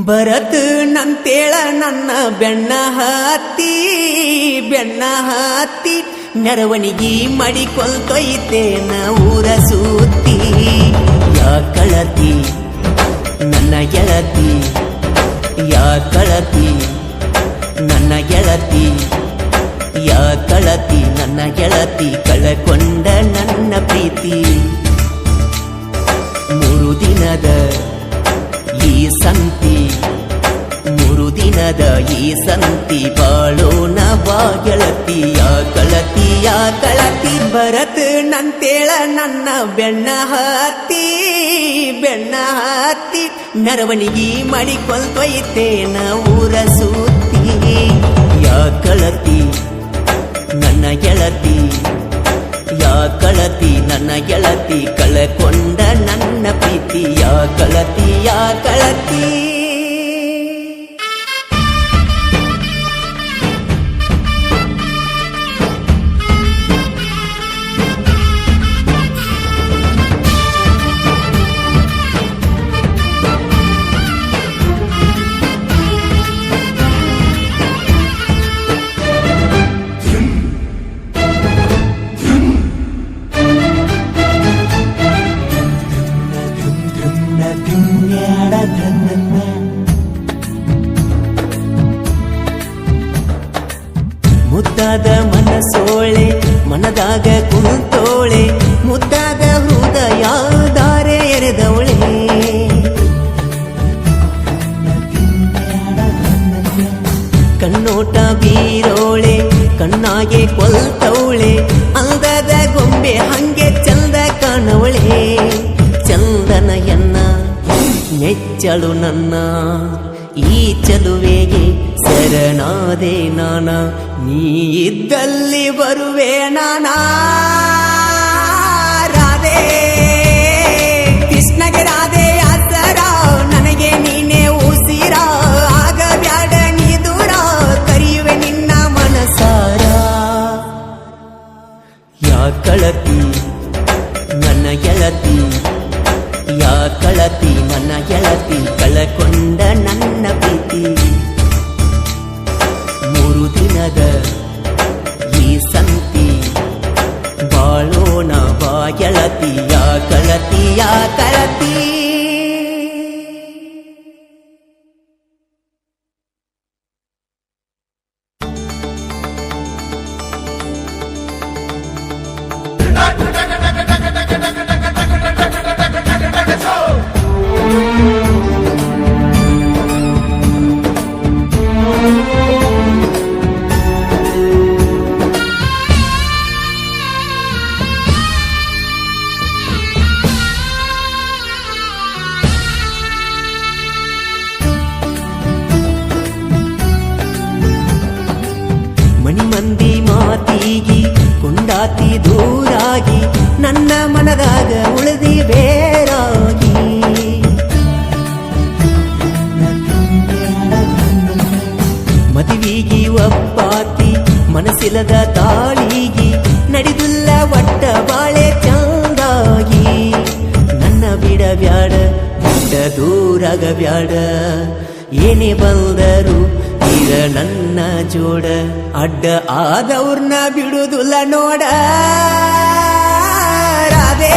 ಬರತ್ ನಂತೇಳ ನನ್ನ ಬೆಣ್ಣ ಹತ್ತಿ ಮೆರವಣಿಗೆ ಮಾಡಿಕೊಳ್ತೊಯ್ತೇನ ಊರ ಸುತ್ತಿ. ಯಾ ಕಳತಿ ನನ್ನ ಗೆಳತಿ, ಯಾ ಕಳತಿ ನನ್ನ ಗೆಳತಿ, ಯಾ ಕಳತಿ ನನ್ನ ಗೆಳತಿ, ಕಳಕೊಂಡ ನನ್ನ ಪ್ರೀತಿ. 3 ದಿನದ ಈ ಸಂತಿ, 3 ದಿನದ ಈ ಸಂತಿ, ಬಾಳೋಣ ಬಾ ಗೆಳತಿ. ಯಾ ಕಳತಿ ಯಾ ಕಳತಿ, ಬರತ್ ನಂತೇಳ ನನ್ನ ಬೆಣ್ಣ ಹತ್ತಿ ಮೆರವಣಿಗೆ ಮಾಡಿಕೊಳ್ತೊಯ್ತೇನ ಊರ ಸುತ್ತಿ. ಯಾ ಕಳತಿ ನನ್ನ ಗೆಳತಿ, ಯಾ ಕಳತಿ ನನ್ನ ಗೆಳತಿ, ಕಳಕೊಂಡ ನನ್ನ ಪ್ರೀತಿ. ಯಾ ಕಳತಿ ಯಾ ಕಳತಿ. ಮುದ್ದಾದ ಮನಸೋಳೆ ಮನದಾಗ ಕುಂತೋಳೆ, ಮುದ್ದಾದ ಹೃದಯ ದಾರೆ ಎರೆದವಳೆ. ಕಣ್ಣೋಟ ಬೀರೋಳೆ ಕಣ್ಣಾಗೆ ಕೊಲ್ತವಳೆ, ಅಂದದ ಗೊಂಬೆ ಹಂಗೆ ಚಂದ ಕಾಣವಳೆ. ಚಂದನ ಎನ್ನ ಮೆಚ್ಚಳು ನನ್ನ, ಈ ಚಲುವೆಗೆ ಶರಣಾದೆ ನಾನ, ನೀ ಇದ್ದಲ್ಲಿ ಬರುವೆ ನಾನಾ. ರಾಧೆ ಕೃಷ್ಣಗೆ ರಾಧೆ ಆಸರ, ನನಗೆ ನೀನೇ ಉಸಿರ, ಆಗ ಬ್ಯಾಡ ನೀ ದೂರ, ಕರೆಯುವೆ ನಿನ್ನ ಮನಸಾರ. ಯಾ ಕಳತಿ ನನ್ನ ಗೆಳತಿ, ಯಾ ಕಳತಿ ನನ್ನ ಗೆಳತಿ, ಕಳಕೊಂಡ ನನ್ನ ಪ್ರೀತಿ. 3 ದಿನದ ಈ ಸಂತಿ, ಬಾಳೋಣ ಬಾ ಗೆಳತಿ. ಯಾ ಕಳತಿ ಯಾ ಕಳತಿ. ಮಣಿ ಮಂದಿ ಮಾತಿಗಿ ಕೊಂಡಾತಿ ದೂರಾಗಿ, ನನ್ನ ಮನದಾಗ ಉಳಿದಿ ಬೇರಾಗಿ. ಮದುವಿಗಿ ಒಪ್ಪಾತಿ ಮನಸ್ಸಿಲ್ಲದ ತಾಳಿಗಿ, ನಡೆದುಲ್ಲ ಒಟ್ಟ ಬಾಳೆ ಚಂದಾಗಿ. ನನ್ನ ಬಿಡಬ್ಯಾಡ ಬಿಟ್ಟ ದೂರಾಗ ಬ್ಯಾಡ, ಏನೇ ಬಂದರು ಇರ ನನ್ನ ಜೋಡ, ಅಡ್ಡ ಆದವ್ರನ್ನ ಬಿಡುವುದಿಲ್ಲ ನೋಡ. ರಾಧೆ